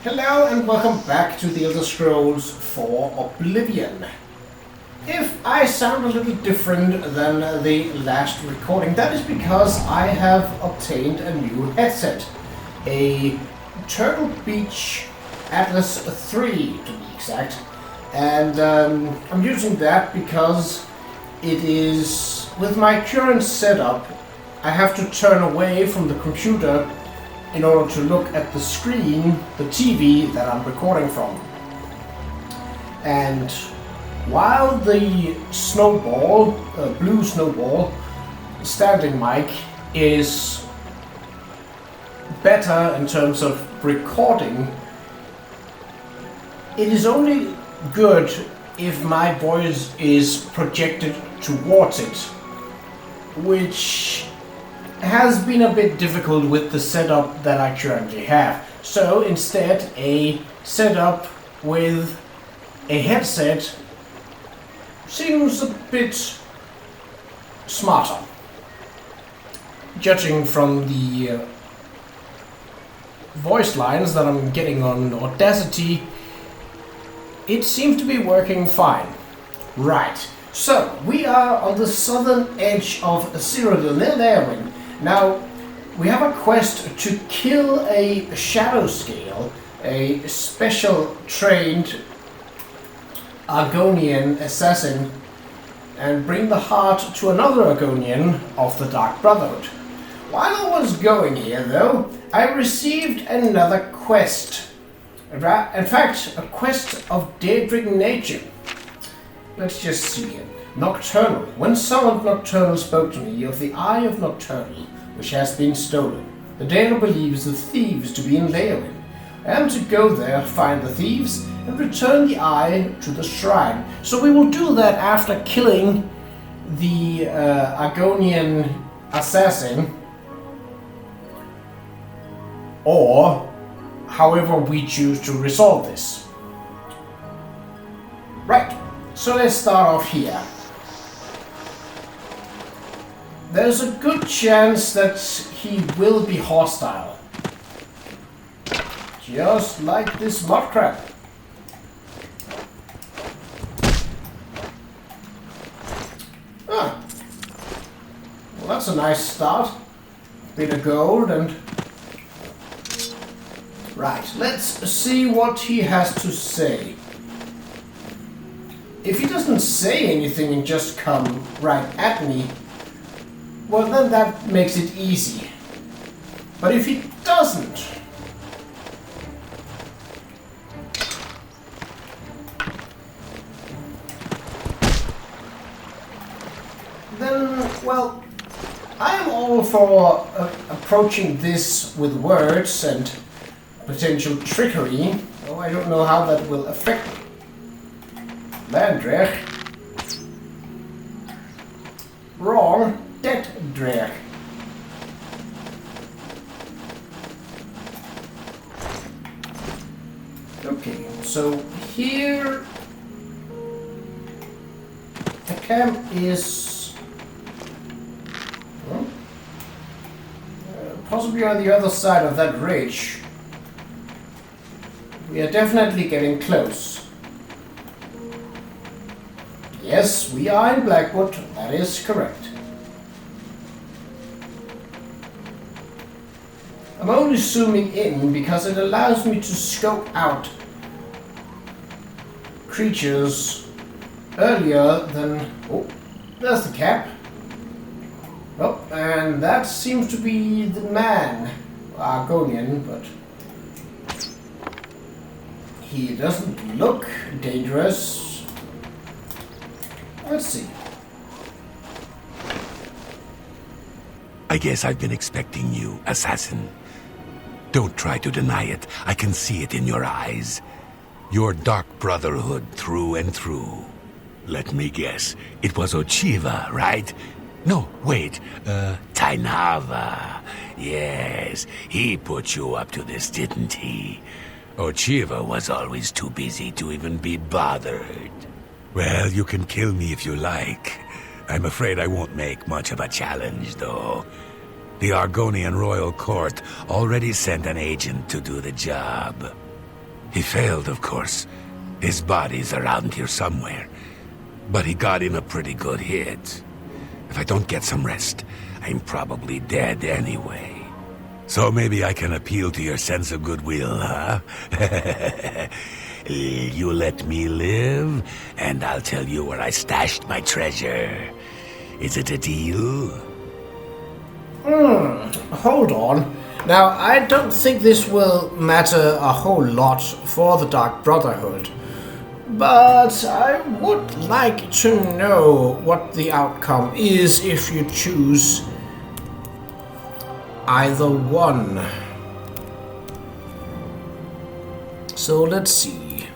Hello and welcome back to the Elder Scrolls 4 Oblivion. If I sound a little different than the last recording, that is because I have obtained a new headset. A Turtle Beach Atlas 3 to be exact. And I'm using that because it is, with my current setup, I have to turn away from the computer in order to look at the screen, the TV that I'm recording from. And while the snowball, blue snowball, standing mic is better in terms of recording, it is only good if my voice is projected towards it, which has been a bit difficult with the setup that I currently have. So instead, a setup with a headset seems a bit smarter. Judging from the voice lines that I'm getting on Audacity, it seems to be working fine. Right, so we are on the southern edge of Cyrodiil, near Leowyn. Now, we have a quest to kill a shadow scale, a special trained Argonian assassin, and bring the heart to another Argonian of the Dark Brotherhood. While I was going here, though, I received another quest. In fact, a quest of Daedric nature. Let's just see it. Nocturnal. When summoned, Nocturnal spoke to me of the Eye of Nocturnal, which has been stolen. The Daedra believes the thieves to be in Leowyn. I am to go there, find the thieves, and return the eye to the shrine. So we will do that after killing the Argonian assassin, or however we choose to resolve this. Right, so let's start off here. There's a good chance that he will be hostile. Just like this mud crab. Ah. Well, that's a nice start. Bit of gold and... Right, let's see what he has to say. If he doesn't say anything and just come right at me, well, then that makes it easy. But if he doesn't, then, well, I am all for approaching this with words and potential trickery, though I don't know how that will affect me. Daedra. Wrong. Daedra. Okay, so here the camp is possibly on the other side of that ridge. We are definitely getting close. Yes, we are in Blackwood, that is correct. I'm only zooming in because it allows me to scope out creatures earlier than... Oh, there's the cap. Oh, and that seems to be the man, Argonian, but he doesn't look dangerous. Let's see. I guess I've been expecting you, assassin. Don't try to deny it. I can see it in your eyes. Your Dark Brotherhood through and through. Let me guess. It was Ochiva, right? No, wait. Tainava. Yes, he put you up to this, didn't he? Ochiva was always too busy to even be bothered. Well, you can kill me if you like. I'm afraid I won't make much of a challenge, though. The Argonian royal court already sent an agent to do the job. He failed, of course. His body's around here somewhere. But he got in a pretty good hit. If I don't get some rest, I'm probably dead anyway. So maybe I can appeal to your sense of goodwill, huh? You let me live, and I'll tell you where I stashed my treasure. Is it a deal? Hold on. Now, I don't think this will matter a whole lot for the Dark Brotherhood, but I would like to know what the outcome is if you choose either one. So let's see.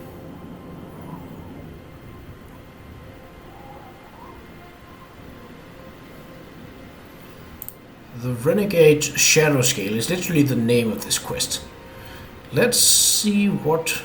The Renegade Shadow Scale is literally the name of this quest. Let's see what...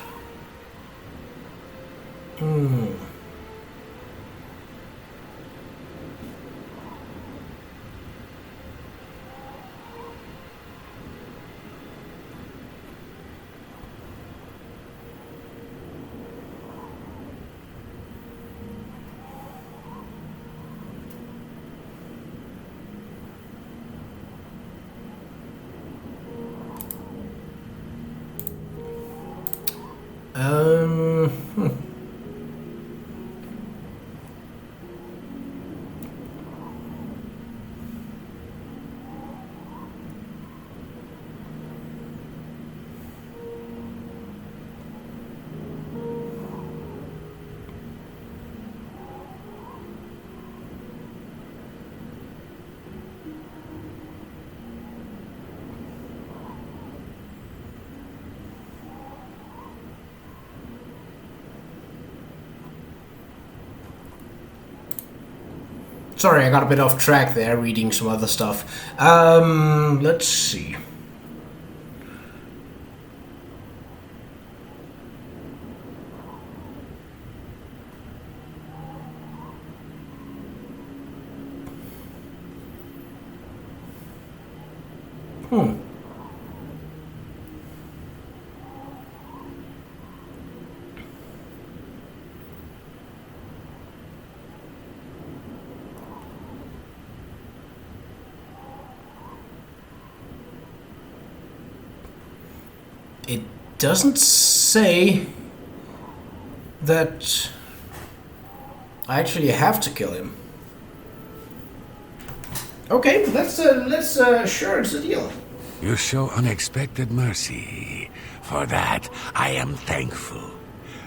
Sorry, I got a bit off track there, reading some other stuff. Let's see. It doesn't say that I actually have to kill him. Okay, let's sure, it's a deal. You show unexpected mercy. For that, I am thankful.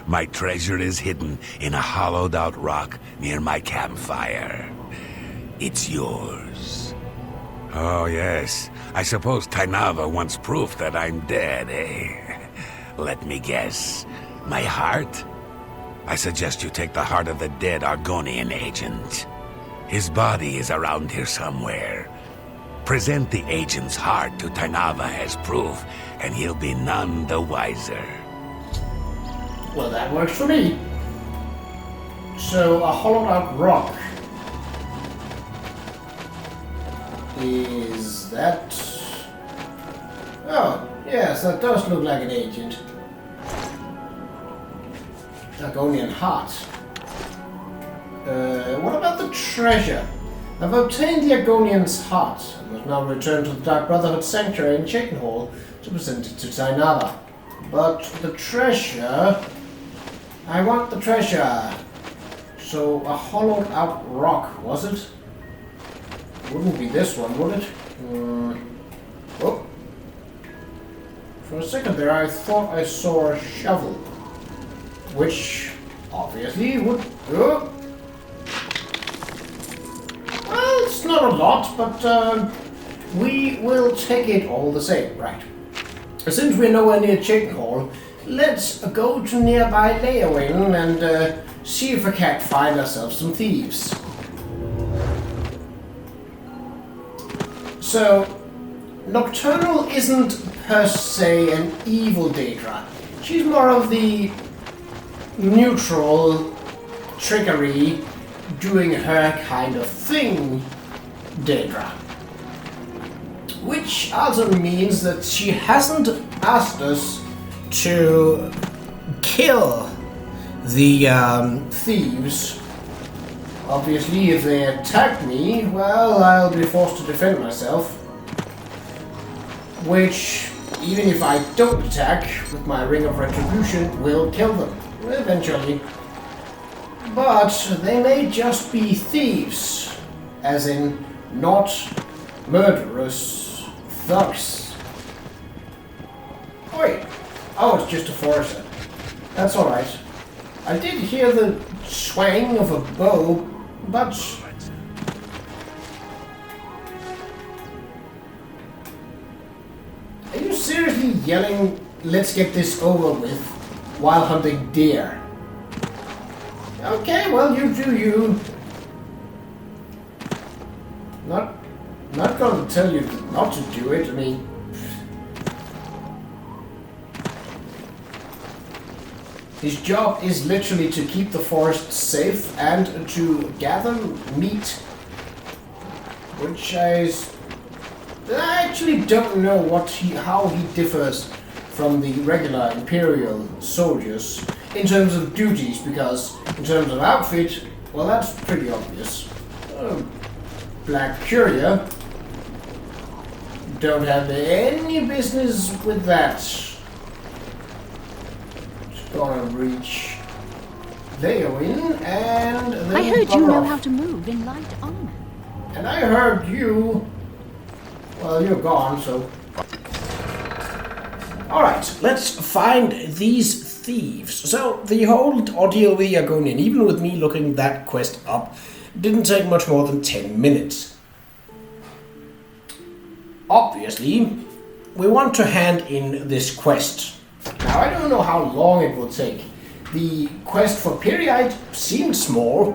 My treasure is hidden in a hollowed-out rock near my campfire. It's yours. Oh, yes. I suppose Tainava wants proof that I'm dead, eh? Let me guess. My heart? I suggest you take the heart of the dead Argonian agent. His body is around here somewhere. Present the agent's heart to Tainava as proof, and he'll be none the wiser. Well, that works for me. So, a hollowed-out rock. Is that... Oh, yes, that does look like an agent. Argonian heart. What about the treasure? I've obtained the Argonian's heart, and must now return to the Dark Brotherhood Sanctuary in Chekenhall to present it to Tainava. But the treasure... I want the treasure. So, a hollowed-out rock, was it? Wouldn't be this one, would it? Oh. For a second there, I thought I saw a shovel. Which, obviously, would... Oh. Well, it's not a lot, but we will take it all the same, right? Since we're nowhere near Chekenhall, let's go to nearby Leowin and see if we can't find ourselves some thieves. So, Nocturnal isn't per se an evil Daedra. She's more of the neutral, trickery, doing her kind of thing Daedra. Which also means that she hasn't asked us to kill the thieves. Obviously, if they attack me, well, I'll be forced to defend myself. Which, even if I don't attack with my Ring of Retribution, will kill them eventually. But they may just be thieves, as in not murderous thugs. Wait, oh, it's just a forester. That's alright. I did hear the swang of a bow, but... Are you seriously yelling, "Let's get this over with," while hunting deer? Okay, well, you do you. Not gonna tell you not to do it, I mean... His job is literally to keep the forest safe and to gather meat, which I actually don't know how he differs from the regular Imperial soldiers in terms of duties, because in terms of outfit, well, that's pretty obvious. Black Courier don't have any business with that. Gonna reach Leowin and then I heard you know how to move in light armor. And I heard you... Well, you're gone, so... Alright, let's find these thieves. So, the whole ordeal we are going in, even with me looking that quest up, didn't take much more than 10 minutes. Obviously, we want to hand in this quest. Now, I don't know how long it will take. The quest for Periite seemed small,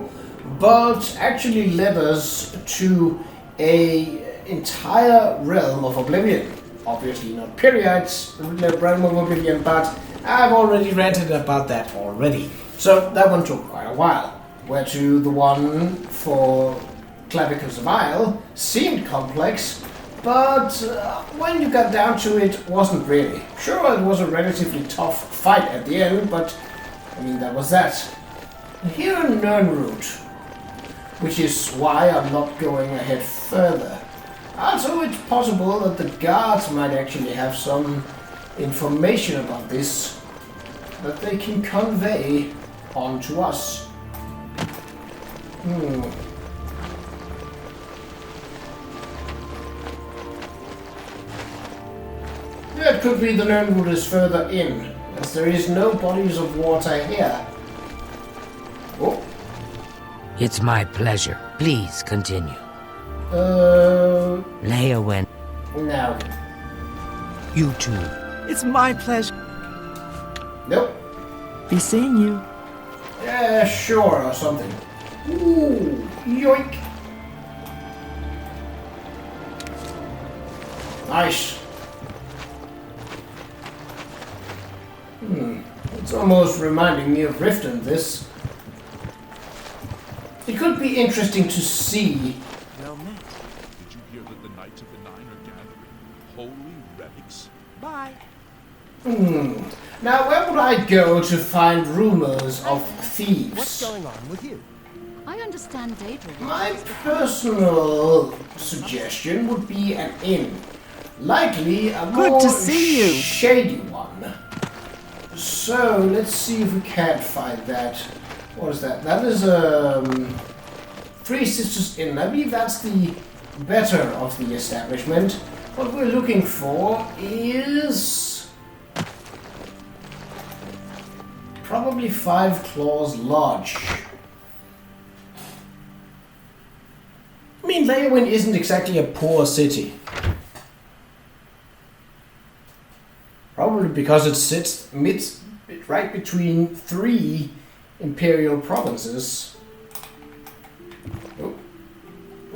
but actually led us to an entire realm of Oblivion. Obviously not Periite's realm of Oblivion, but I've already ranted about that already. So that one took quite a while. Where to the one for Clavicus of Isle seemed complex, but when you got down to it, wasn't really. Sure, it was a relatively tough fight at the end, but I mean, that was that. Here in Nirnroot, which is why I'm not going ahead further. Also, it's possible that the guards might actually have some information about this that they can convey on to us. Yeah, it could be the Nirnwood is further in, as there is no bodies of water here. Oh. It's my pleasure. Please continue. Leia went. No. You too. It's my pleasure. Nope. Be seeing you. Yeah, sure, or something. Ooh, yoink. Nice. It's almost reminding me of Riften, this. It could be interesting to see. Well met. Did you hear that the Knights of the Nine are gathering holy relics? Bye. Now, where would I go to find rumors of thieves? What's going on with you? I understand Daedra. My personal suggestion would be an inn. Likely a more to see you. shady one. So, let's see if we can't find that. What is that? That is Three Sisters Inn. I believe that's the better of the establishment. What we're looking for is probably Five Claws Lodge. I mean, Leowin isn't exactly a poor city. Probably because it sits right between 3 imperial provinces.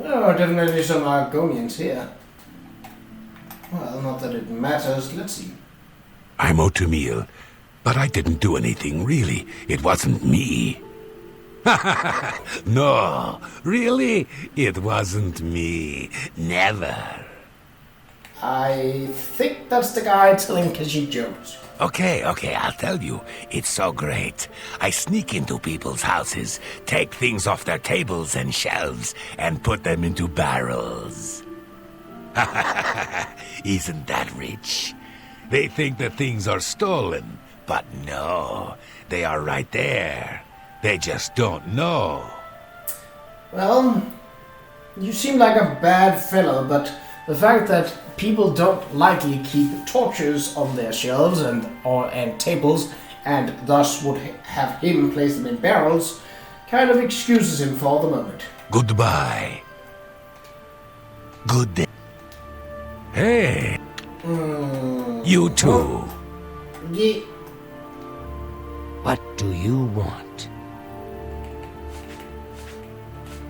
Oh, definitely some Argonians here. Well, not that it matters. Let's see. I'm Otumil, but I didn't do anything, really. It wasn't me. No, really? It wasn't me. Never. I think that's the guy telling Kishi jokes. Okay, I'll tell you. It's so great. I sneak into people's houses, take things off their tables and shelves, and put them into barrels. Isn't that rich? They think that things are stolen, but no, they are right there. They just don't know. Well, you seem like a bad fellow, but the fact that people don't likely keep torches on their shelves and tables, and thus would have him place them in barrels, kind of excuses him for the moment. Goodbye. Good day. Hey. You too. Yeah. What do you want?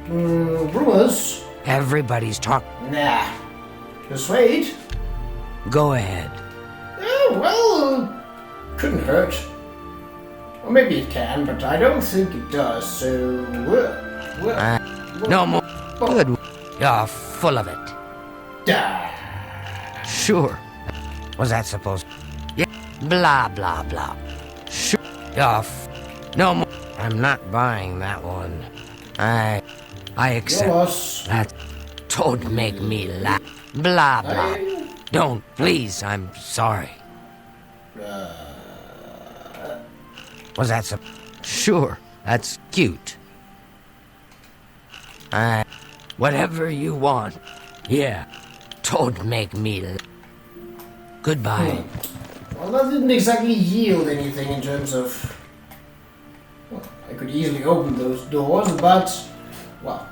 Rumors? Everybody's talk. Nah. Persuade? Go ahead. Oh, well, couldn't hurt. Or maybe it can, but I don't think it does, so... No more. Good. You're full of it. Die. Sure. Was that supposed? Yeah. Blah, blah, blah. Sure. You're no more. I'm not buying that one. I accept. Yours. That don't make me laugh. Blah, blah. Don't, please, I'm sorry. Was that so? Sure, that's cute. Whatever you want. Yeah, don't make me Goodbye. Well, that didn't exactly yield anything in terms of... Well, I could easily open those doors, but... Well...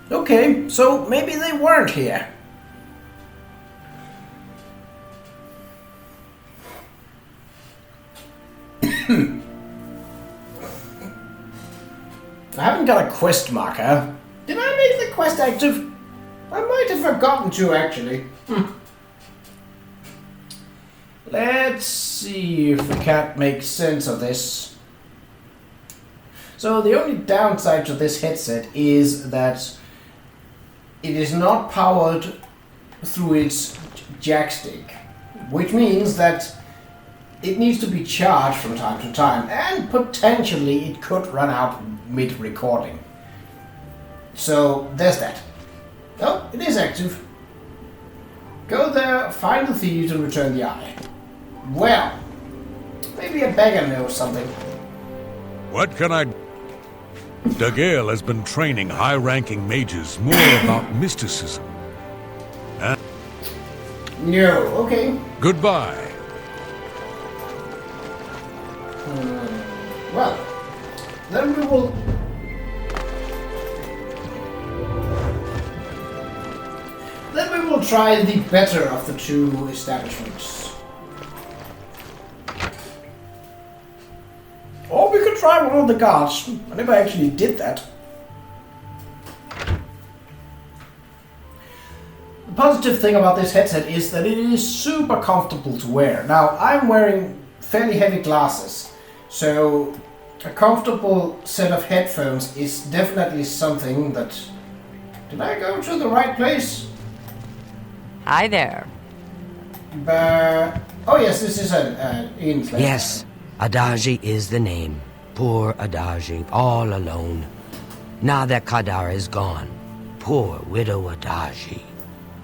Okay, so maybe they weren't here. I haven't got a quest marker. Did I make the quest active? I might have forgotten to, actually. Let's see if we can't make sense of this. So the only downside to this headset is that it is not powered through its jackstick, which means that it needs to be charged from time to time, and potentially it could run out mid-recording. So there's that. Oh, it is active. Go there, find the thieves, and return the eye. Well, maybe a beggar knows something. What can I... Daedra has been training high-ranking mages more about mysticism. No, okay. Goodbye. Well, then we will... Then we will try the better of the two establishments. Or we could try one of the guards. I never actually did that. The positive thing about this headset is that it is super comfortable to wear. Now, I'm wearing fairly heavy glasses, so a comfortable set of headphones is definitely something that... Did I go to the right place? Hi there. Oh yes, this is an inn. Yes, Adaji is the name. Poor Adaji, all alone. Now that Qa'Rajh is gone, poor widow Adaji.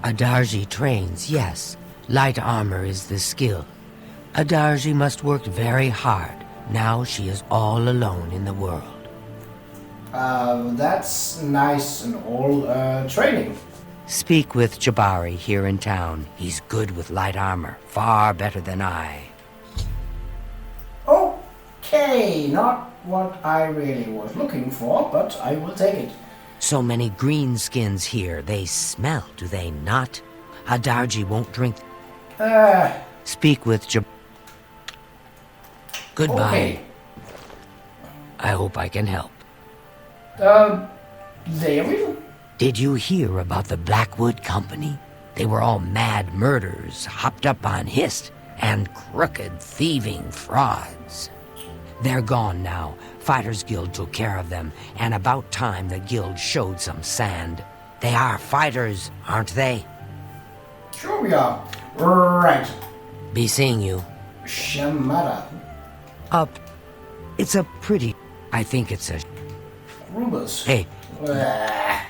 Adaji trains, yes. Light armor is the skill. Adaji must work very hard. Now she is all alone in the world. That's nice and all, training. Speak with Jabari here in town. He's good with light armor, far better than I. Okay, not what I really was looking for, but I will take it. So many greenskins here. They smell, do they not? Adaji won't drink. Speak with Goodbye. Okay. I hope I can help. There. Did you hear about the Blackwood Company? They were all mad murderers, hopped up on hist, and crooked thieving frauds. They're gone now. Fighters Guild took care of them, and about time the guild showed some sand. They are fighters, aren't they? Sure we are. Right. Be seeing you. Shamada. Up. It's a pretty... I think it's a... Rumors. Hey, Ah,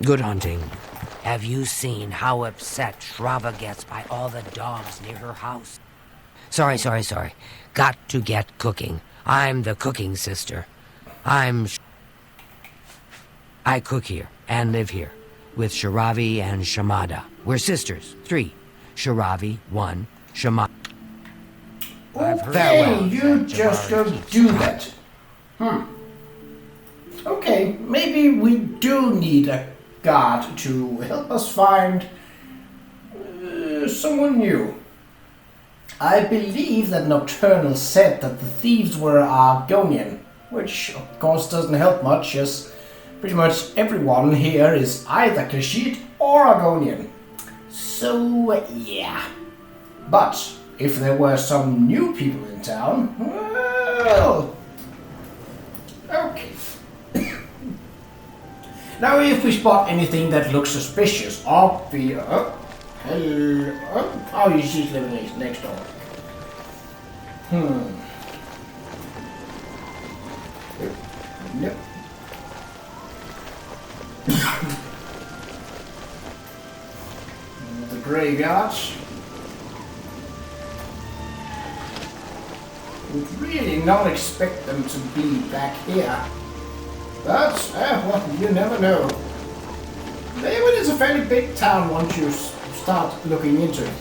good hunting. Have you seen how upset Shrava gets by all the dogs near her house? Sorry. Got to get cooking. I'm the cooking sister. I cook here and live here with Sharavi and Shamada. We're sisters. 3. Sharavi, 1. Shamada. okay, you just don't do that. Okay, maybe we do need a guard to help us find someone new. I believe that Nocturnal said that the thieves were Argonian, which of course doesn't help much, as pretty much everyone here is either Khajiit or Argonian. So, yeah. But if there were some new people in town, well... Okay. Now if we spot anything that looks suspicious, obvious... hello... Oh, she's living next door. Yep. The graveyards. Would really not expect them to be back here. But, well, you never know. Maybe it's a fairly big town once you start looking into it.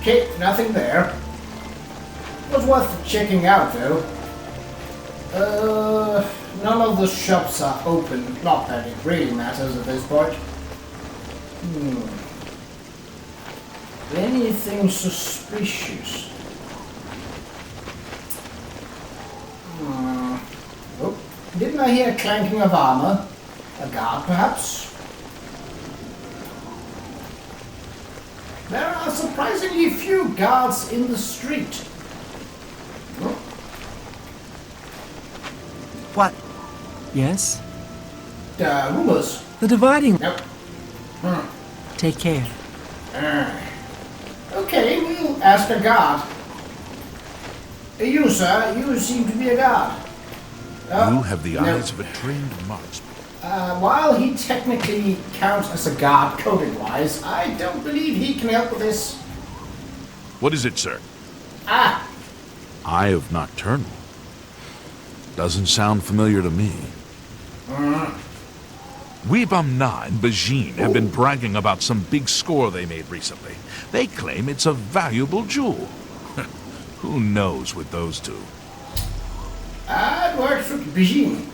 Okay, nothing there. Was worth checking out though. None of the shops are open. Not that it really matters at this point. Anything suspicious? Oh, didn't I hear clanking of armor? A guard, perhaps? There are surprisingly few guards in the street. What? Yes? Rumors. The dividing... Nope. Take care. Okay, we'll ask a guard. You, sir, you seem to be a guard. You have the eyes of a trained marksman. While he technically counts as a guard coding-wise, I don't believe he can help with this. What is it, sir? Ah, Eye of Nocturnal. Doesn't sound familiar to me. Weebamna and Bajin have been bragging about some big score they made recently. They claim it's a valuable jewel. Who knows with those two? it works with Bijin.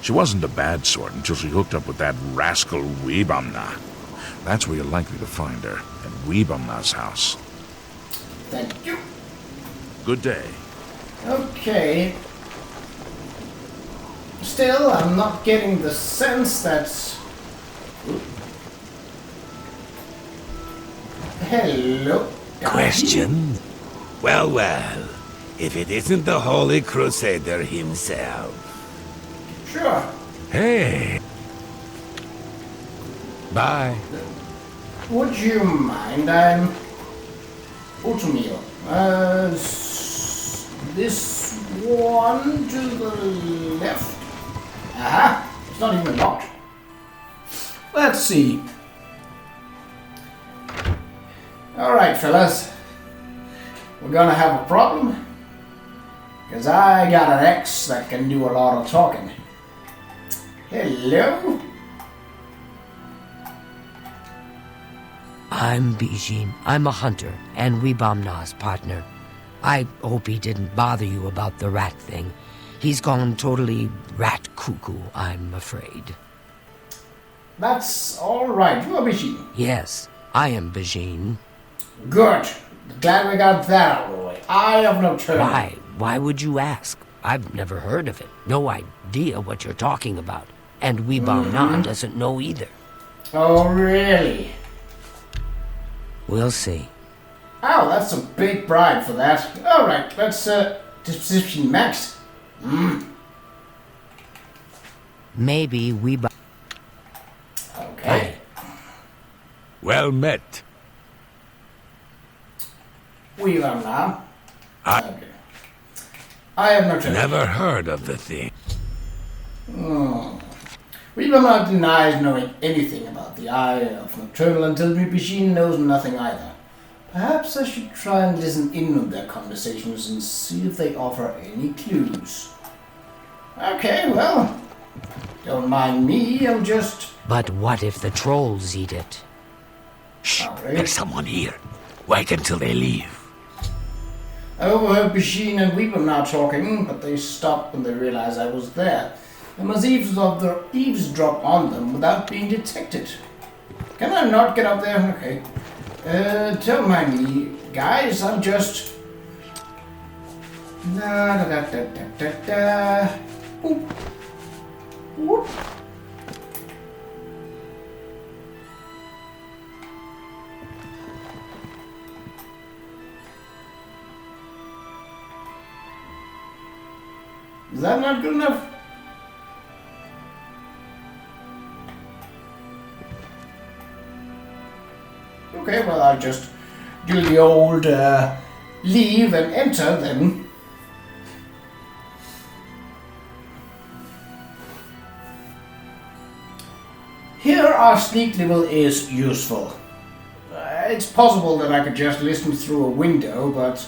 She wasn't a bad sort until she hooked up with that rascal Weebamna. That's where you're likely to find her, at Weebamna's house. Thank you. Good day. Okay. Still, I'm not getting the sense that... Hello. Question? Well, if it isn't the Holy Crusader himself. Sure. Hey. Bye. Would you mind? I'm... Oatmeal. This one to the left. Aha! It's not even locked. Let's see. Alright, fellas. We're gonna have a problem. Because I got an ex that can do a lot of talking. Hello? I'm Bijin. I'm a hunter and Weebamna's partner. I hope he didn't bother you about the rat thing. He's gone totally rat cuckoo, I'm afraid. That's alright. You are Bijin. Yes, I am Bijin. Good. Glad we got that out of the way. I have no turn. Why? Why would you ask? I've never heard of it. No idea what you're talking about. And Weebam doesn't know either. Oh, really? We'll see. Oh, that's a big bribe for that. Alright, that's disposition max. Maybe Weebam... Okay. Well met. We are now. I Okay. I have no trouble. never heard of the thing. We will not deny knowing anything about the Eye of Nocturnal until Machine knows nothing either. Perhaps I should try and listen in on their conversations and see if they offer any clues. Okay, well, don't mind me, I'm just... But what if the trolls eat it? Shh, Sorry. there's someone here. Wait until they leave. I overheard Basheen and Weeper now talking, but they stopped when they realized I was there. I must eavesdrop on them without being detected. Can I not get up there? Okay. Don't mind me, guys. I'm just... Da da da da da da. Whoop. Whoop. Is that not good enough? Okay, well, I'll just do the old leave and enter then. Here our sneak level is useful. It's possible that I could just listen through a window, but...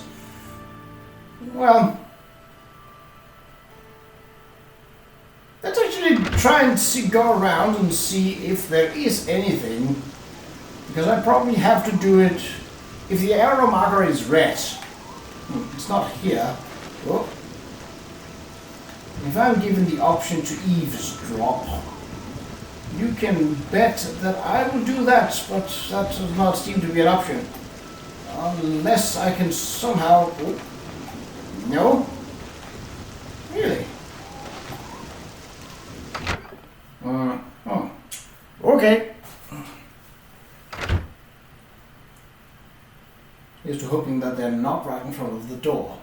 well... let's actually try and go around and see if there is anything. Because I probably have to do it if the arrow marker is red. It's not here. Oh. If I'm given the option to eavesdrop, you can bet that I will do that, but that does not seem to be an option. Unless I can somehow... oh. No? Really? Oh. Okay. Here's to hoping that they're not right in front of the door.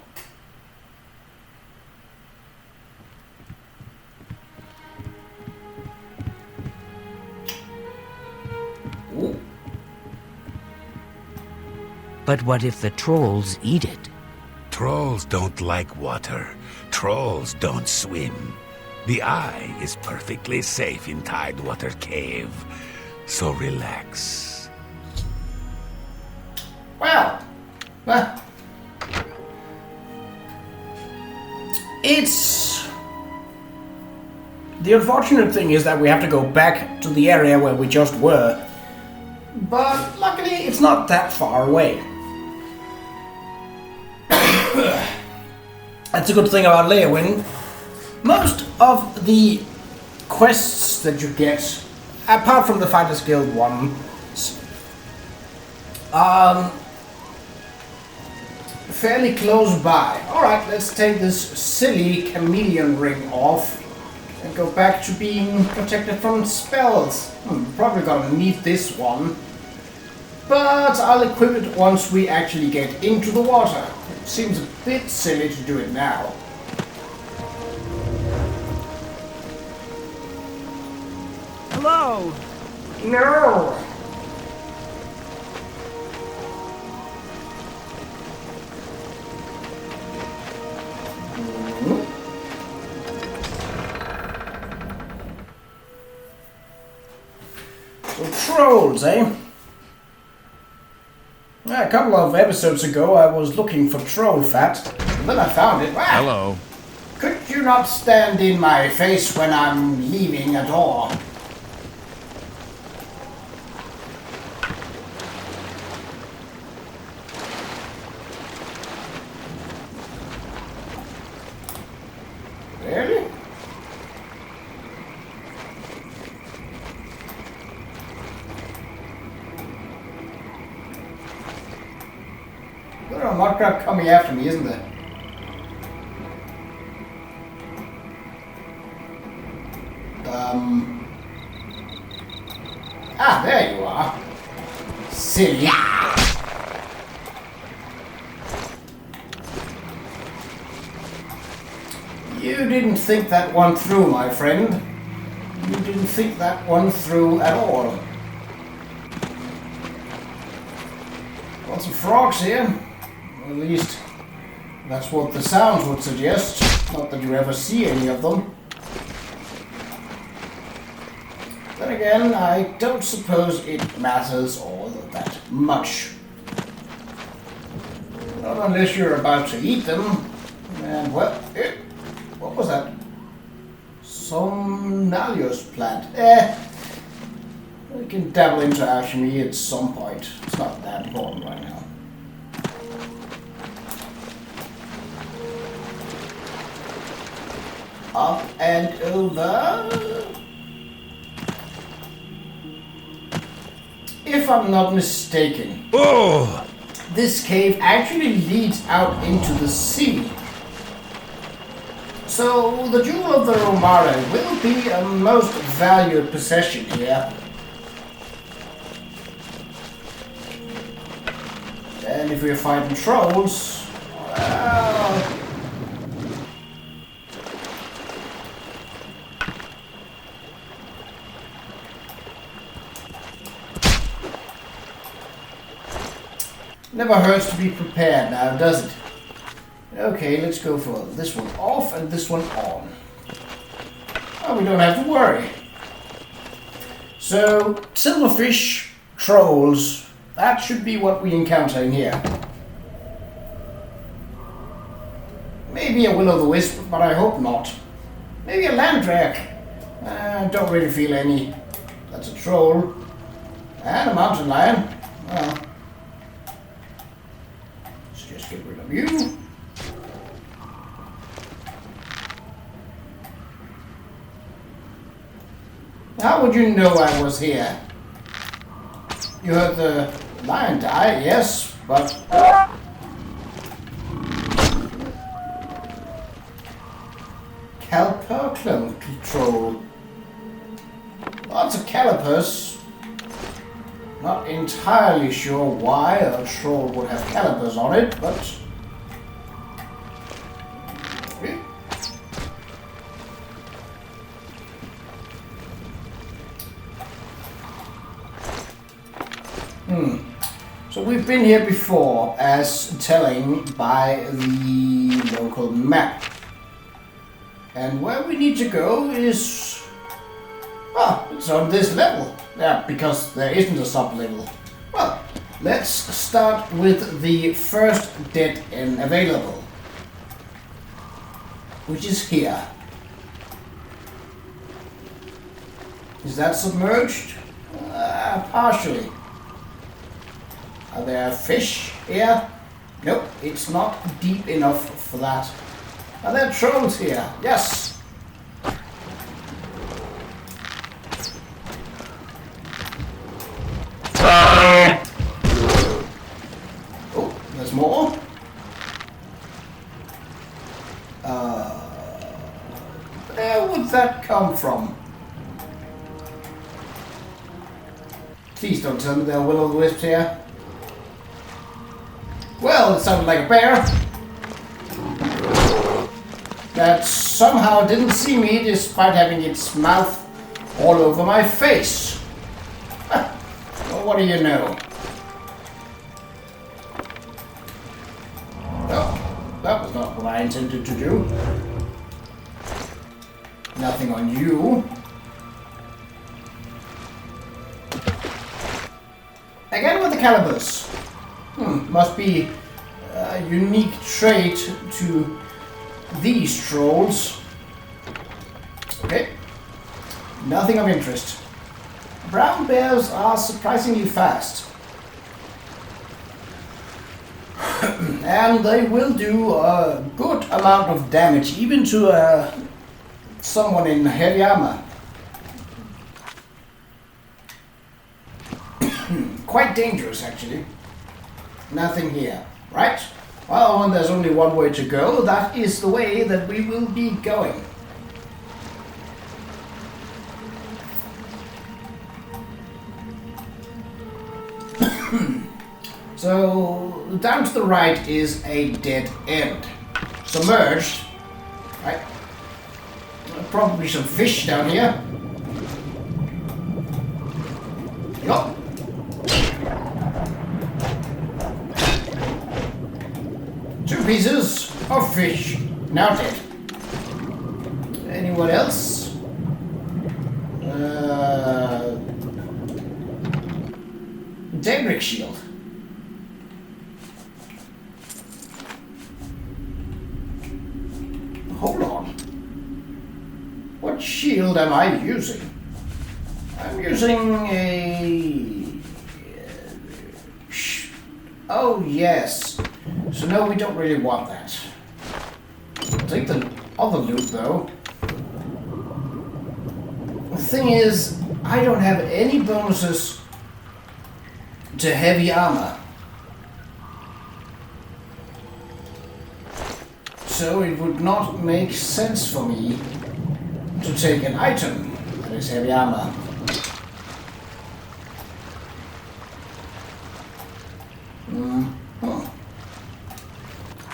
Ooh. But what if the trolls eat it? Trolls don't like water. Trolls don't swim. The Eye is perfectly safe in Tidewater Cave. So relax. Well, it's... the unfortunate thing is that we have to go back to the area where we just were. But luckily, it's not that far away. That's a good thing about Leowyn. Most of the quests that you get, apart from the Fighters Guild ones, fairly close by. Alright, let's take this silly chameleon ring off and go back to being protected from spells. Probably gonna need this one, but I'll equip it once we actually get into the water. It seems a bit silly to do it now. Hello! No! So trolls, eh? A couple of episodes ago I was looking for troll fat, and then I found it. Ah! Hello. Could you not stand in my face when I'm leaving a door? Really? There's a lot crap coming after me, isn't there? There you are. Silly. You didn't think that one through, my friend. You didn't think that one through at all. Lots of frogs here. At least that's what the sounds would suggest. Not that you ever see any of them. Then again, I don't suppose it matters all that much. Not unless you're about to eat them. And well, what was that? Somnalius plant. We can dabble into alchemy at some point. It's not that important right now. Up and over. If I'm not mistaken, this cave actually leads out into the sea. So the Jewel of the Romare will be a most valued possession here. And if we're fighting trolls, well... Never hurts to be prepared now, does it? Okay, let's go for this one off and this one on. Oh, we don't have to worry. So, silverfish, trolls, that should be what we encounter in here. Maybe a will-o'-the-wisp, but I hope not. Maybe a landrak. Don't really feel any. That's a troll. And a mountain lion. Well, let's just get rid of you. How would you know I was here? You heard the lion die, yes, but... Caliper clone troll. Lots of calipers. Not entirely sure why a troll would have calipers on it, but... So we've been here before, as telling by the local map. And where we need to go is... it's on this level. Yeah, because there isn't a sub-level. Well, let's start with the first dead end available. Which is here. Is that submerged? Partially. Are there fish here? Nope, it's not deep enough for that. Are there trolls here? Yes! Oh, there's more. Where would that come from? Please don't tell me there are will-o'-the-wisps here. Well, it sounded like a bear. That somehow didn't see me despite having its mouth all over my face. Well, what do you know? Oh, that was not what I intended to do. Nothing on you. Again with the calibers. Must be a unique trait to these trolls. Okay. Nothing of interest. Brown bears are surprisingly fast. And they will do a good amount of damage, even to someone in heavy armor. Quite dangerous, actually. Nothing here, right? Well, when there's only one way to go, that is the way that we will be going. So, down to the right is a dead end. Submerged. Right. Probably some fish down here. Yup. Two pieces of fish. Now dead. Anyone else? Daedric shield. Hold on. What shield am I using? I'm using a... Oh, yes. So no, we don't really want that. I'll take the other loot, though. The thing is, I don't have any bonuses to heavy armor. So it would not make sense for me to take an item that is heavy armor.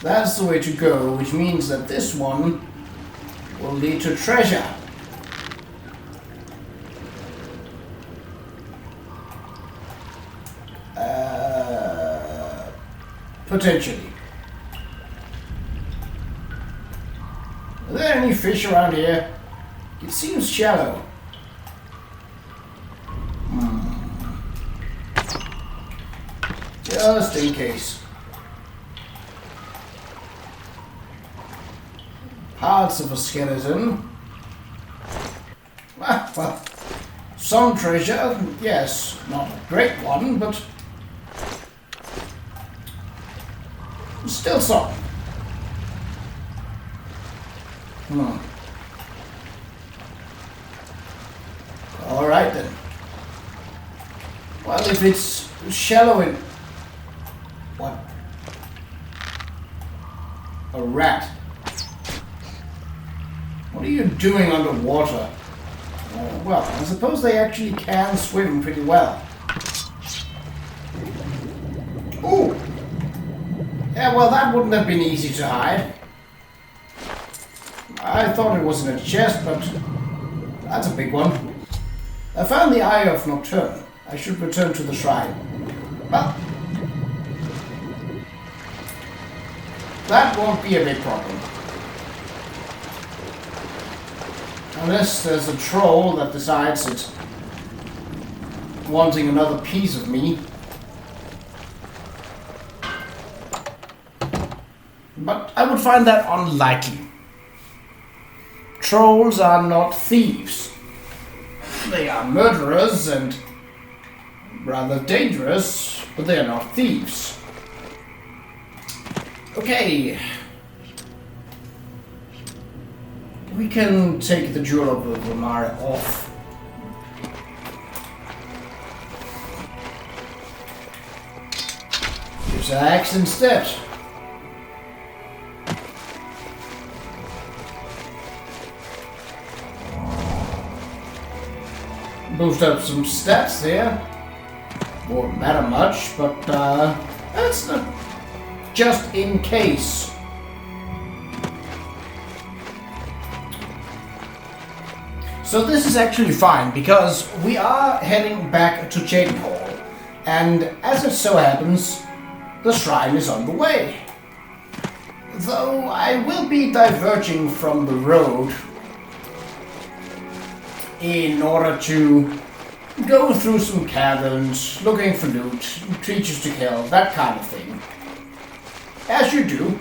That's the way to go, which means that this one will lead to treasure. Potentially. Are there any fish around here? It seems shallow. Just in case. Parts of a skeleton. Ah, well, some treasure, yes, not a great one, but still some. Alright then. Well, if it's shallow in... What? A rat. What are you doing underwater? Well, I suppose they actually can swim pretty well. Ooh! Yeah, well, that wouldn't have been easy to hide. I thought it was in a chest, but that's a big one. I found the Eye of Nocturne. I should return to the shrine. Well, that won't be a big problem. Unless there's a troll that decides it's wanting another piece of me. But I would find that unlikely. Trolls are not thieves. They are murderers and rather dangerous, but they are not thieves. Okay. We can take the Jewel of the Vamara off. Use an axe instead. Boost up some stats there. Won't matter much, but that's not just in case. So this is actually fine, because we are heading back to Chedenhall, and as it so happens, the shrine is on the way. Though I will be diverging from the road in order to go through some caverns, looking for loot, creatures to kill, that kind of thing. As you do.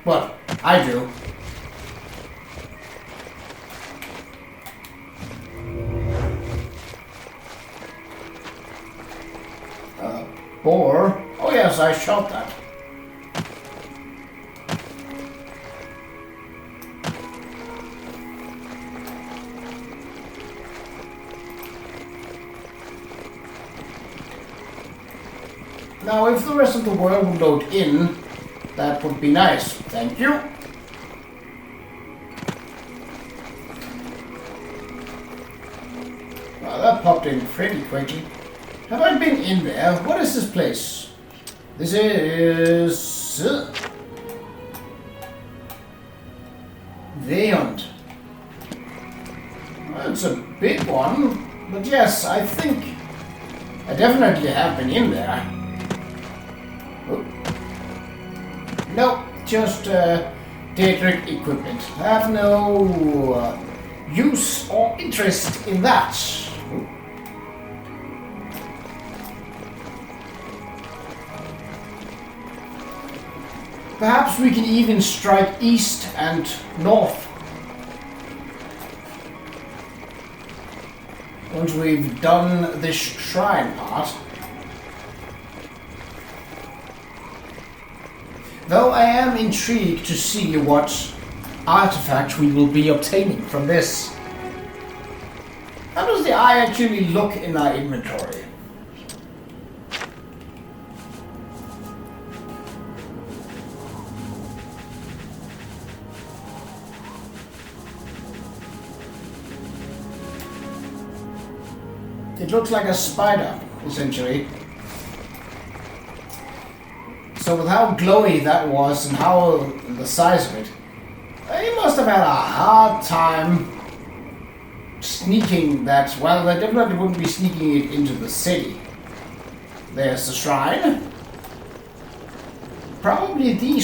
Well, I do. Boar? Oh yes, I shot that. Now, if the rest of the world would load in, that would be nice. Thank you. Well, that popped in pretty quickly. Have I been in there? What is this place? This is... Veond. Well, it's a big one, but yes, I think I definitely have been in there. Oh. No, just Daedric equipment. I have no use or interest in that. Oh. Perhaps we can even strike east and north. Once we've done this shrine part. Though I am intrigued to see what artifact we will be obtaining from this. How does the eye actually look in our inventory? It looks like a spider, essentially. So with how glowy that was and how the size of it, they must have had a hard time sneaking that. Well, they definitely wouldn't be sneaking it into the city. There's the shrine. Probably the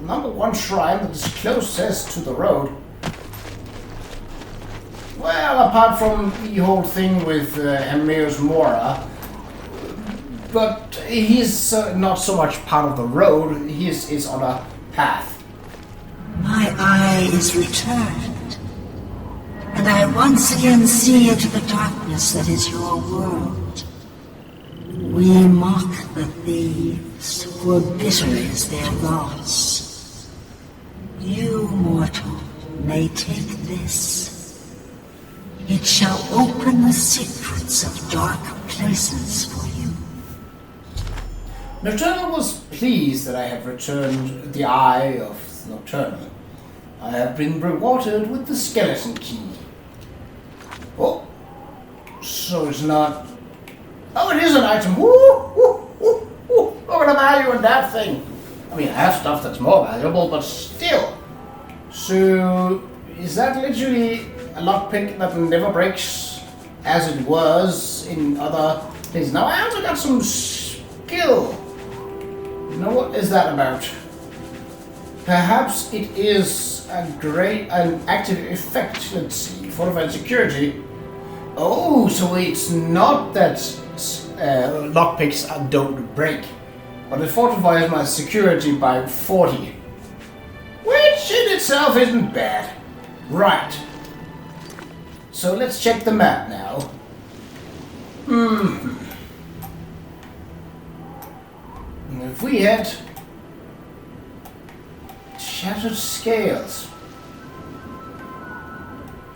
number one shrine that is closest to the road. Well, apart from the whole thing with Hermeus Mora, but he's not so much part of the road, he is on a path. My eye is returned, and I once again see into the darkness that is your world. We mock the thieves, for bitter is their loss. You, mortal, may take this. It shall open the secrets of dark places for you. Nocturnal was pleased that I have returned the eye of Nocturnal. I have been rewarded with the skeleton key. Oh, so it's not... Oh, it is an item. Woo, woo, woo, woo. Look at the value in that thing. I mean, I have stuff that's more valuable, but still. So, is that literally a lockpick that never breaks, as it was in other places? Now, I also got some skill. You know, what is that about? Perhaps it is an active effect. Let's see, fortified security. Oh, so it's not that lockpicks don't break, but it fortifies my security by 40. Which in itself isn't bad. Right. So let's check the map now. If we had shattered scales.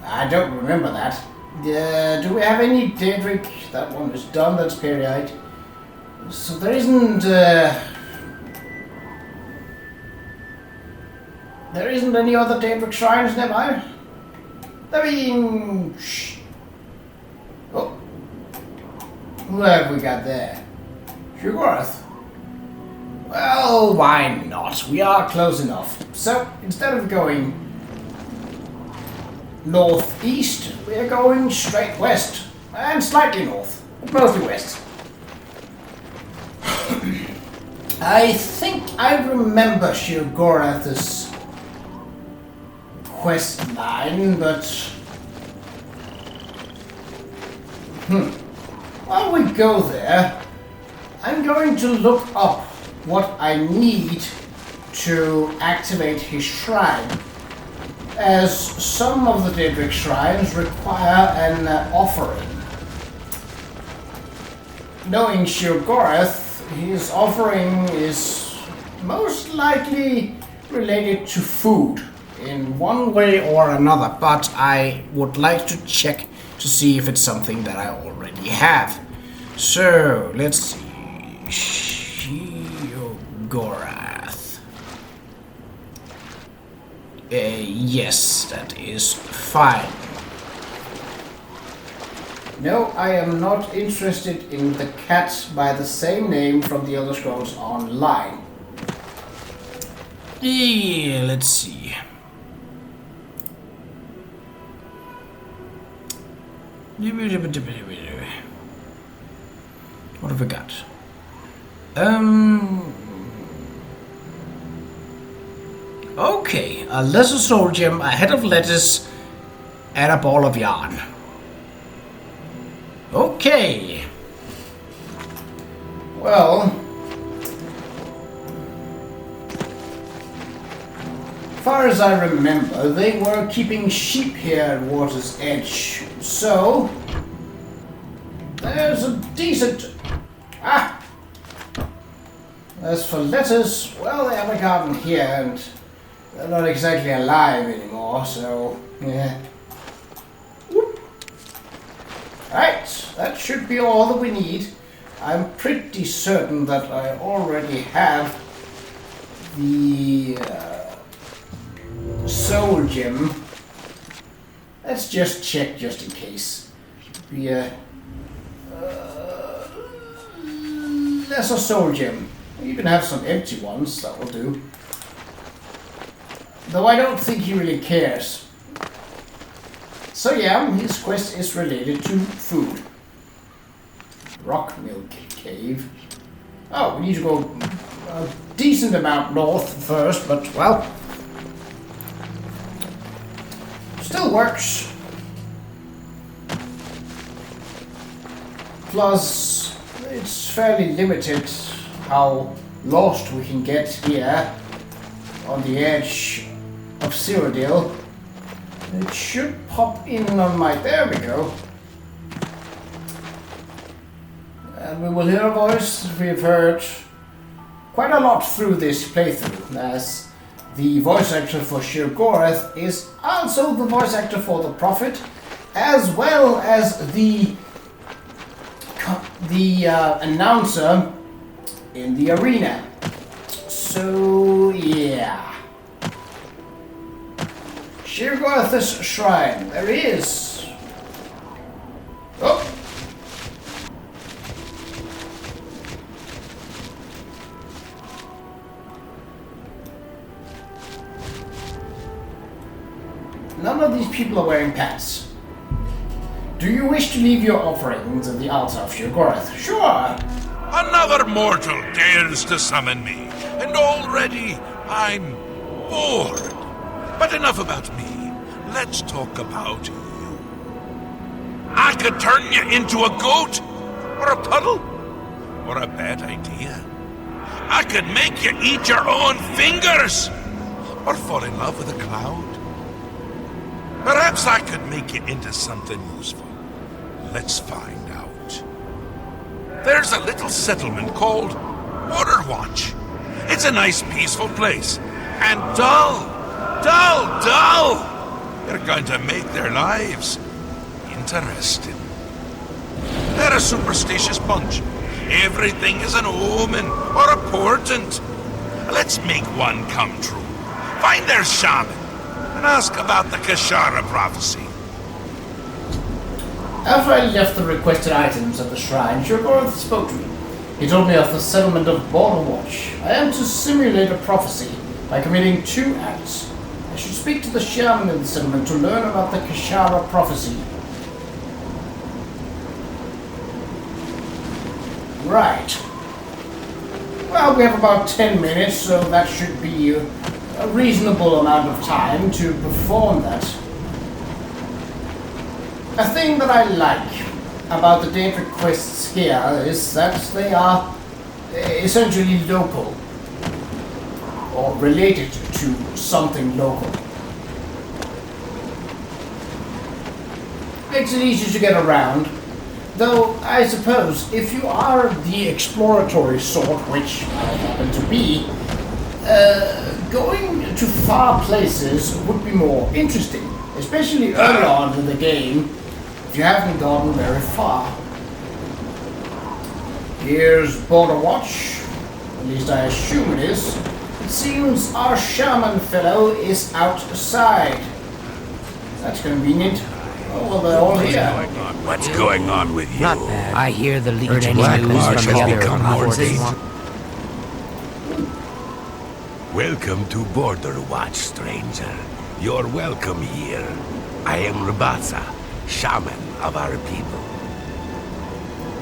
I don't remember that. Do we have any Daedric? That one is done, that's Periite. So there isn't any other Daedric shrines nearby? I mean... Oh. Who have we got there? Qa'Rajh. Well, why not? We are close enough. So, instead of going northeast, we are going straight west. And slightly north. Mostly west. I think I remember Qa'Rajh's quest line, but... While we go there, I'm going to look up what I need to activate his shrine, as some of the Daedric shrines require an offering. Knowing Qa'Rajh, his offering is most likely related to food in one way or another, but I would like to check to see if it's something that I already have. So, let's see. Qa'Rajh. Yes, that is fine. No, I am not interested in the cat by the same name from the Elder Scrolls Online. Yeah, let's see. What have we got? Okay, a lesser soul gem, a head of lettuce, and a ball of yarn. Okay. Well, far as I remember, they were keeping sheep here at Water's Edge, so there's a decent... As for lettuce, well, they have a garden here, and they're not exactly alive anymore, so, yeah. Right, that should be all that we need. I'm pretty certain that I already have the soul gem. Let's just check just in case. Lesser soul gem. We even have some empty ones, that will do. Though I don't think he really cares. So yeah, his quest is related to food. Rock Milk Cave. Oh, we need to go a decent amount north first, but well... still works. Plus, it's fairly limited how lost we can get here on the edge of Cyrodiil. It should pop in on my... there we go. And we will hear a voice we've heard quite a lot through this playthrough, as the voice actor for Qa'Rajh is also the voice actor for the Prophet, as well as the announcer in the arena. So yeah. Qa'Rajh's shrine. There he is. Oh. None of these people are wearing pants. Do you wish to leave your offerings at the altar of Qa'Rajh? Sure. Another mortal dares to summon me, and already I'm bored. But enough about me. Let's talk about you. I could turn you into a goat, or a puddle, or a bad idea. I could make you eat your own fingers, or fall in love with a cloud. Perhaps I could make you into something useful. Let's find out. There's a little settlement called Waterwatch. It's a nice, peaceful place. And dull. You're going to make their lives interesting. They're a superstitious bunch. Everything is an omen or a portent. Let's make one come true. Find their shaman and ask about the Kashara prophecy. After I left the requested items at the shrine, Qa'Rajh spoke to me. He told me of the settlement of Waterwatch. I am to simulate a prophecy by committing 2 acts. I should speak to the shaman in the settlement to learn about the Kashara prophecy. Right. Well, we have about 10 minutes, so that should be a reasonable amount of time to perform that. A thing that I like about the Daedra quests here is that they are essentially local, or related to something local. Makes it easy to get around, though I suppose if you are the exploratory sort, which I happen to be, going to far places would be more interesting, especially early on in the game, if you haven't gotten very far. Here's Border Watch, at least I assume it is. It seems our shaman fellow is outside. That's convenient. Oh, well, they're all here. What's going on with you? Not bad. I hear the Legion Black news March from the has other become more forces. dangerous. Welcome to Border Watch, stranger. You're welcome here. I am Rabasa, shaman of our people.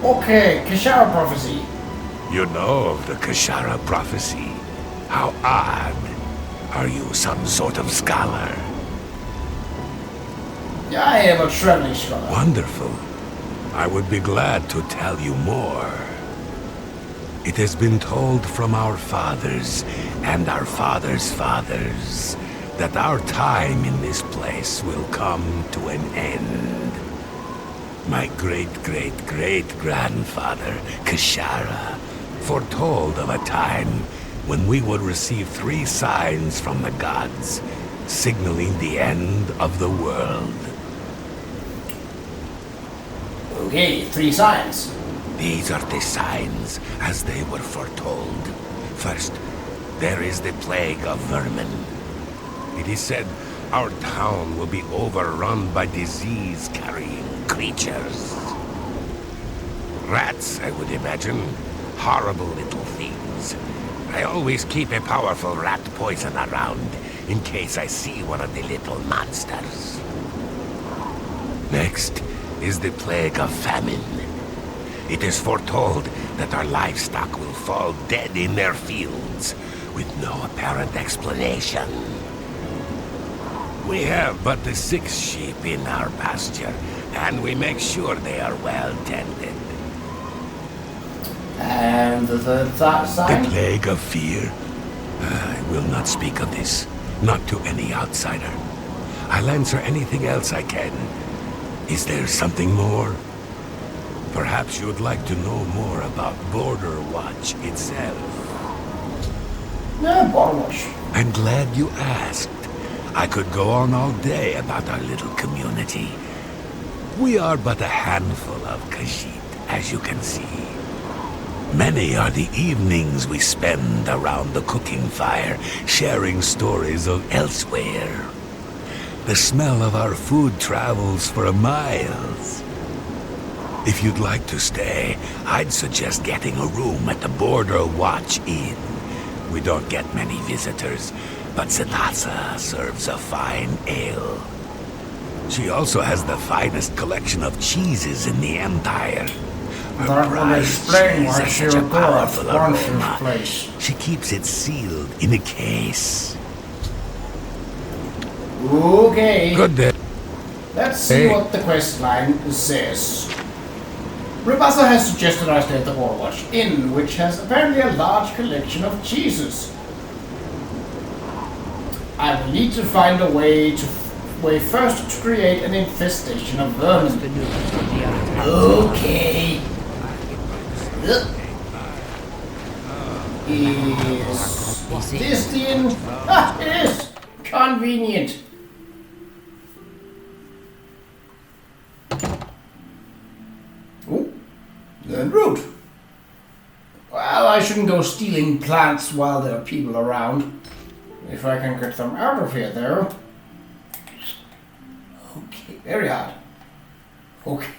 Okay, Kishara prophecy. You know of the Kashara prophecy. How odd. Are you some sort of scholar? Yeah, I am a traveling scholar. Wonderful. I would be glad to tell you more. It has been told from our fathers and our fathers' fathers that our time in this place will come to an end. My great-great-great-grandfather, Qa'Rajh, foretold of a time when we would receive 3 signs from the gods, signaling the end of the world. Okay, 3 signs. These are the signs as they were foretold. First, there is the plague of vermin. It is said our town will be overrun by disease-carrying creatures. Rats, I would imagine. Horrible little things. I always keep a powerful rat poison around in case I see one of the little monsters. Next is the plague of famine. It is foretold that our livestock will fall dead in their fields with no apparent explanation. We have but the 6 sheep in our pasture, and we make sure they are well tended. And the third sign? The plague of fear? I will not speak of this, not to any outsider. I'll answer anything else I can. Is there something more? Perhaps you would like to know more about Border Watch itself. Yeah, Border Watch. I'm glad you asked. I could go on all day about our little community. We are but a handful of Khajiit, as you can see. Many are the evenings we spend around the cooking fire, sharing stories of elsewhere. The smell of our food travels for miles. If you'd like to stay, I'd suggest getting a room at the Border Watch Inn. We don't get many visitors, but Zanasa serves a fine ale. She also has the finest collection of cheeses in the Empire. That will explain why she would go at Qa'Rajh's place. She keeps it sealed in a case. Okay. Good day. Let's see Hey. what the quest line says. Rabasa has suggested I stay at the Border Watch Inn, which has apparently a large collection of cheeses. I will need to find a way first to create an infestation of vermin. Okay. Is this the inn? Ah, it is! Convenient. Oh, learned route. Well, I shouldn't go stealing plants while there are people around. If I can get them out of here, though. Okay, very hard. Okay.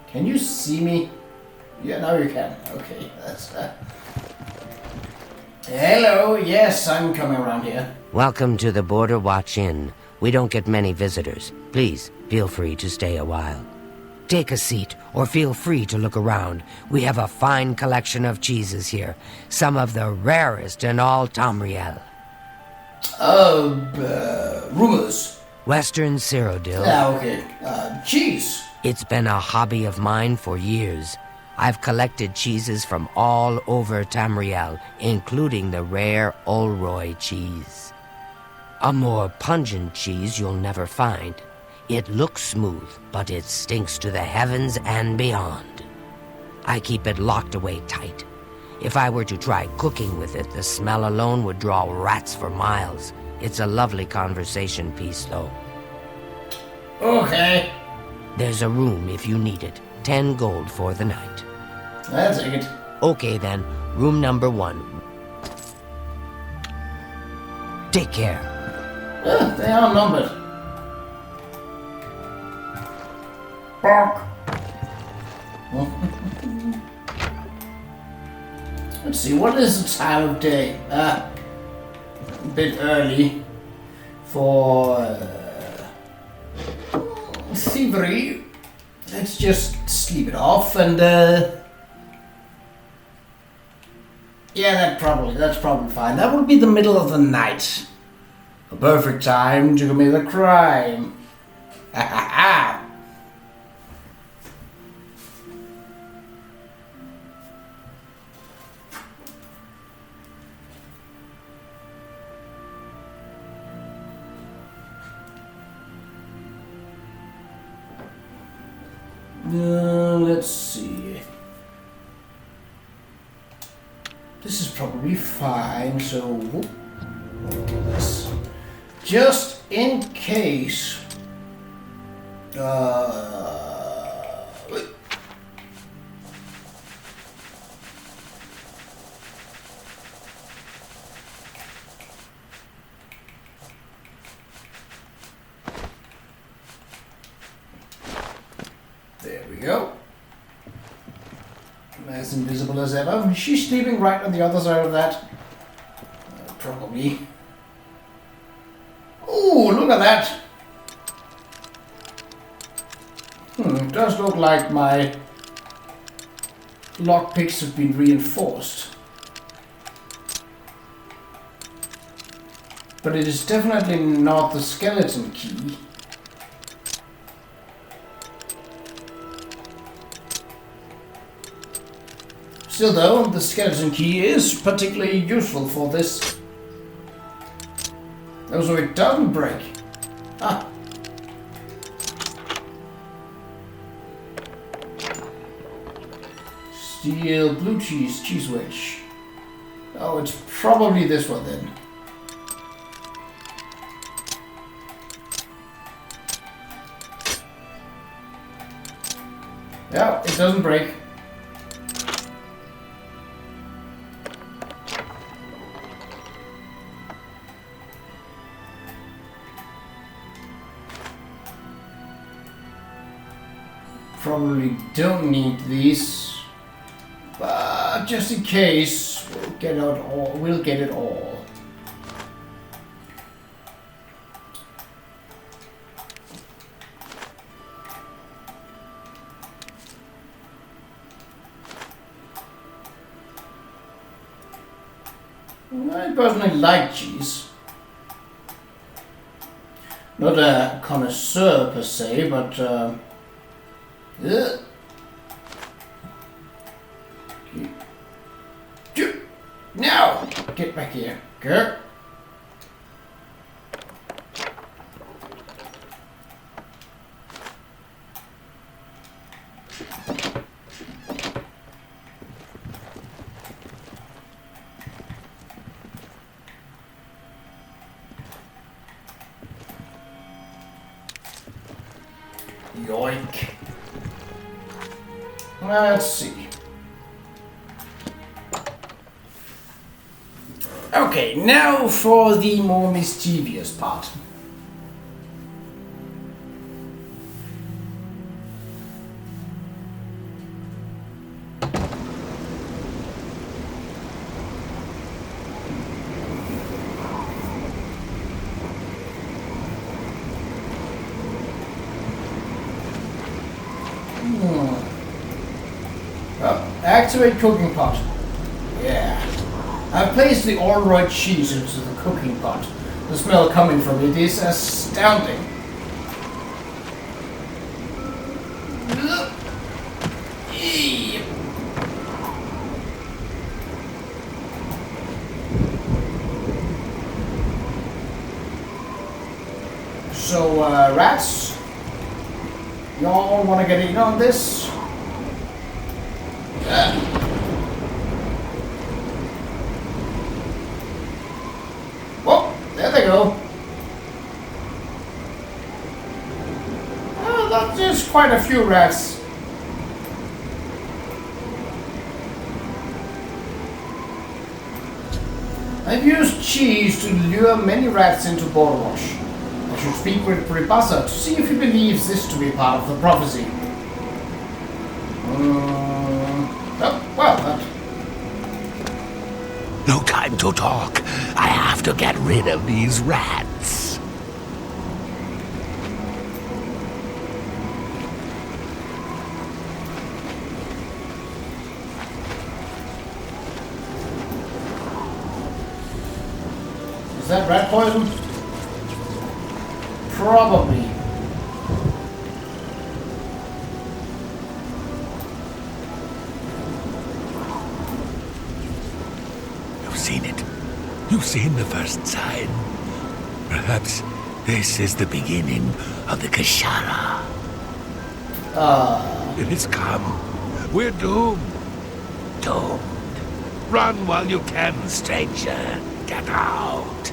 Can you see me? Yeah, now you can. Okay, that's Hello, yes, I'm coming around here. Welcome to the Border Watch Inn. We don't get many visitors. Please, feel free to stay a while. Take a seat, or feel free to look around. We have a fine collection of cheeses here. Some of the rarest in all Tamriel. Rumors. Western Cyrodiil. Yeah, okay. Cheese. It's been a hobby of mine for years. I've collected cheeses from all over Tamriel, including the rare Olroy cheese. A more pungent cheese you'll never find. It looks smooth, but it stinks to the heavens and beyond. I keep it locked away tight. If I were to try cooking with it, the smell alone would draw rats for miles. It's a lovely conversation piece, though. Okay. There's a room if you need it. 10 gold for the night. I'll take it. Okay then, room number 1. Take care. They are numbered. bark. Let's see, what is the time of day? A bit early for thievery. Let's just sleep it off and yeah, that's probably fine. That would be the middle of the night. A perfect time to commit a crime. Ha ha ha! Let's see. This is probably fine, so we'll do this. Just in case. There we go. As invisible as ever. Is she sleeping right on the other side of that? Probably. Ooh, look at that! It does look like my lockpicks have been reinforced. But it is definitely not the skeleton key. Still though, the skeleton key is particularly useful for this. Oh, so it doesn't break. Ah. Steel blue cheese wedge. Oh, it's probably this one then. Yeah, it doesn't break. Probably don't need these, but just in case, we'll get it all. I personally like cheese. Not a connoisseur per se, but now, get back here, girl. Yoink. Let's see. Okay, now for the more mischievous part. Activate cooking pot. Yeah. I've placed the all-right cheese into the cooking pot. The smell coming from it is astounding. So, rats, y'all want to get in on this? Whoa, there they go. Oh, that's just quite a few rats. I've used cheese to lure many rats into Qa'Rajh. I should speak with Pripasa to see if he believes this to be part of the prophecy. Oh, well, that... No time to talk. I have to get rid of these rats. Is that rat poison? Probably. You've seen it. You've seen the first sign. Perhaps this is the beginning of the Qa'Rajh. It has come. We're doomed. Doomed. Run while you can, stranger. Get out.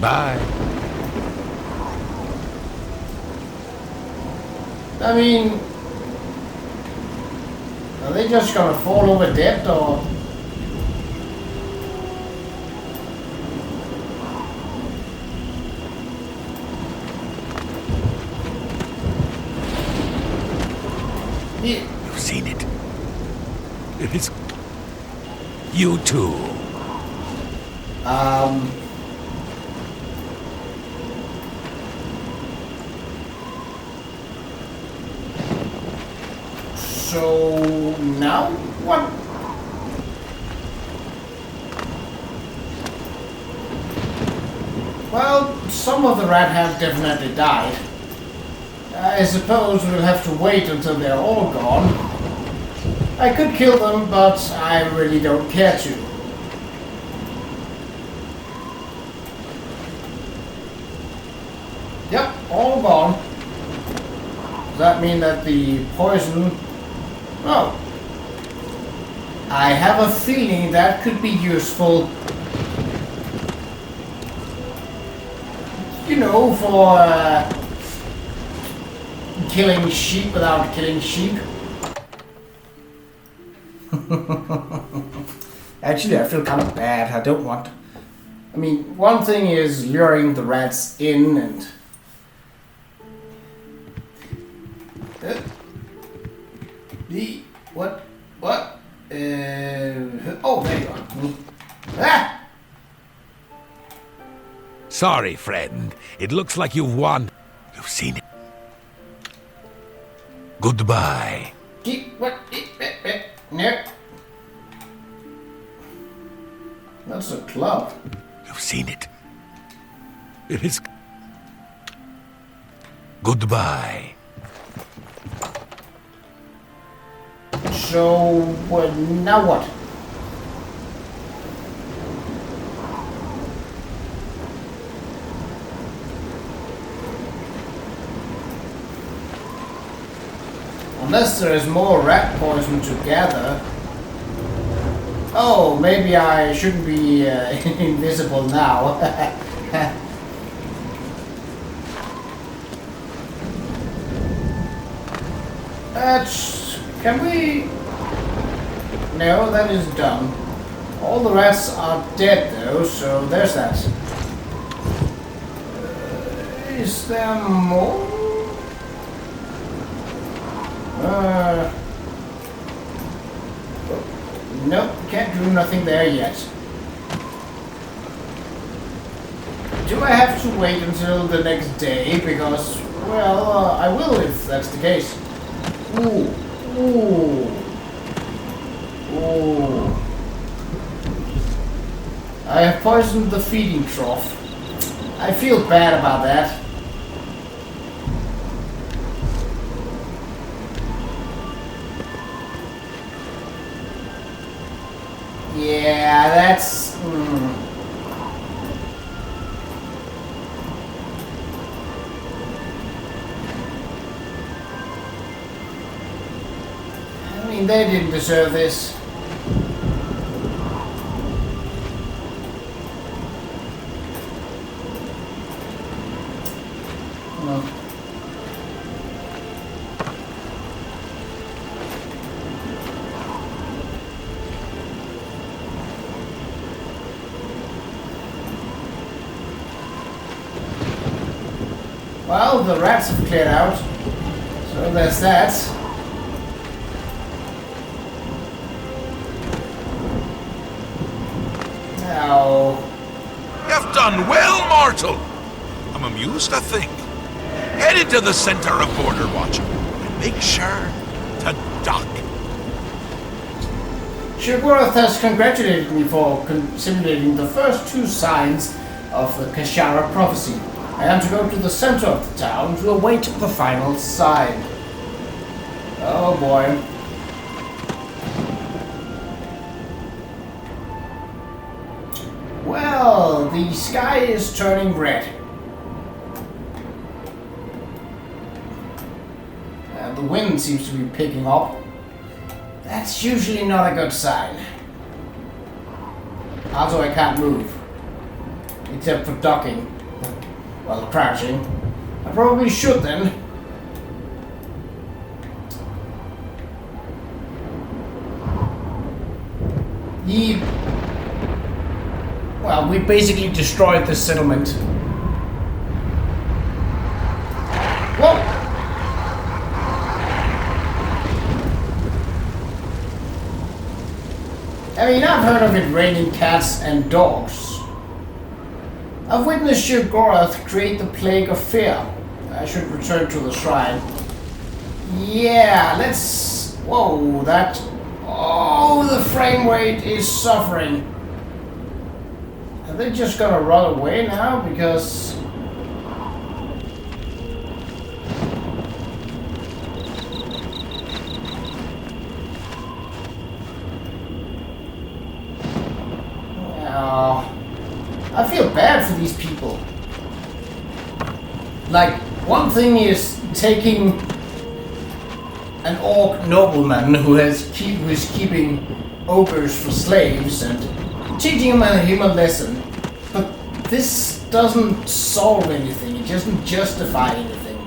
Bye. I mean, are they just gonna fall over dead, or? You've seen it. It is... You too. So now what? Well, some of the rat have definitely died. I suppose we'll have to wait until they're all gone. I could kill them, but I really don't care to. Yep, all gone. Does that mean that the poison... Oh. I have a feeling that could be useful. You know, for killing sheep without killing sheep. Actually, I feel kind of bad. I don't want... I mean, one thing is luring the rats in and... What? Oh, there you are. Ah! Sorry, friend. It looks like you've won. You've seen it. Goodbye. What? No. That's a club. You've seen it. It is... Goodbye. So, now what? Unless there is more rat poison to gather. Oh, maybe I shouldn't be invisible now. Can we... No, that is done. All the rats are dead though, so there's that. Is there more? Nope, can't do nothing there yet. Do I have to wait until the next day? Because, well, I will if that's the case. Ooh. I have poisoned the feeding trough. I feel bad about that. Yeah, that's... I mean, they didn't deserve this. No. Well, the rats have cleared out. So there's that. Now, You've done well, mortal. I'm amused, I think. Head into the center of Border Watch and make sure to dock. Qa'Rajh has congratulated me for simulating the first two signs of the Qa'Rajh prophecy. I am to go to the center of the town to await the final sign. Oh boy. Well, the sky is turning red. And the wind seems to be picking up. That's usually not a good sign. Also, I can't move. Except for ducking. Well, crouching. I probably should then. Well, we basically destroyed the settlement. Whoa! I mean, I've heard of it raining cats and dogs. I've witnessed Qa'Rajh create the plague of fear. I should return to the shrine. Yeah, let's... Whoa, that... Oh, the frame rate is suffering. Are they just gonna run away now? Because... I feel bad for these people. Like, one thing is taking an orc nobleman who is keeping ogres for slaves and teaching him a lesson. But this doesn't solve anything. It doesn't justify anything.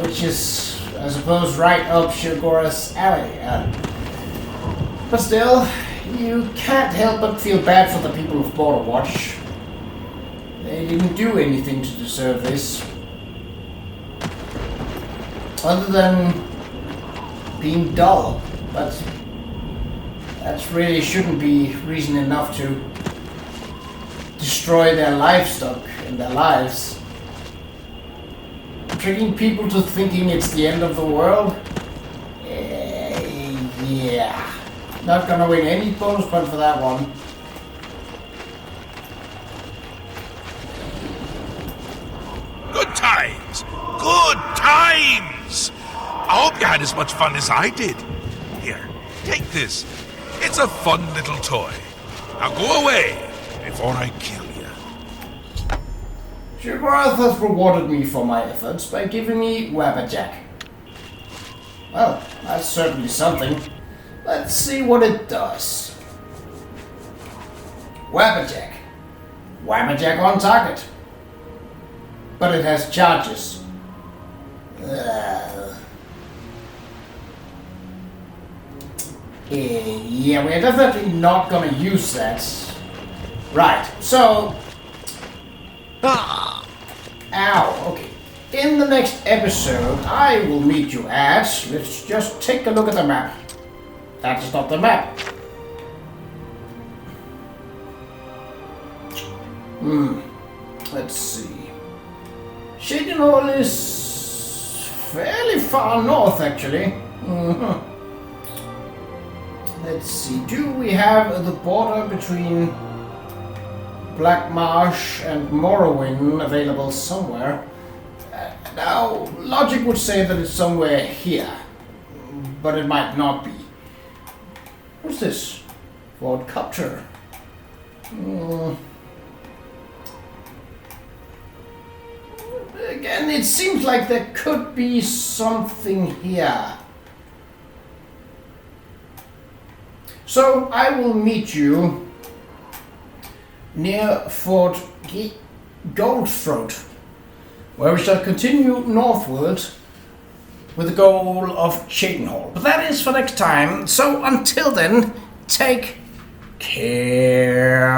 Which is, I suppose, right up Qa'Rajh's alley. But still, you can't help but feel bad for the people of Border Watch. They didn't do anything to deserve this. Other than being dull. But that really shouldn't be reason enough to destroy their livestock and their lives. Tricking people to thinking it's the end of the world? Yeah. Not gonna win any bonus point for that one. Good times! Good times! I hope you had as much fun as I did. Here, take this. It's a fun little toy. Now go away before I kill you. Qa'Rajh has rewarded me for my efforts by giving me Wabbajack. Well, that's certainly something. Let's see what it does. Wabbajack. Wabbajack on target. But it has charges. Yeah, we're definitely not gonna use that. Right, so... Ow, okay. In the next episode, I will meet you at... Let's just take a look at the map. That is not the map. Let's see. Shaden Hall is fairly far north, actually. Let's see. Do we have the border between Black Marsh and Morrowind available somewhere? Now, logic would say that it's somewhere here, but it might not be. What's this? Ford Copter. Again, it seems like there could be something here. So, I will meet you near Fort Goldthroat, where we shall continue northward with the goal of Shaden Hall. But that is for next time. So until then, take care.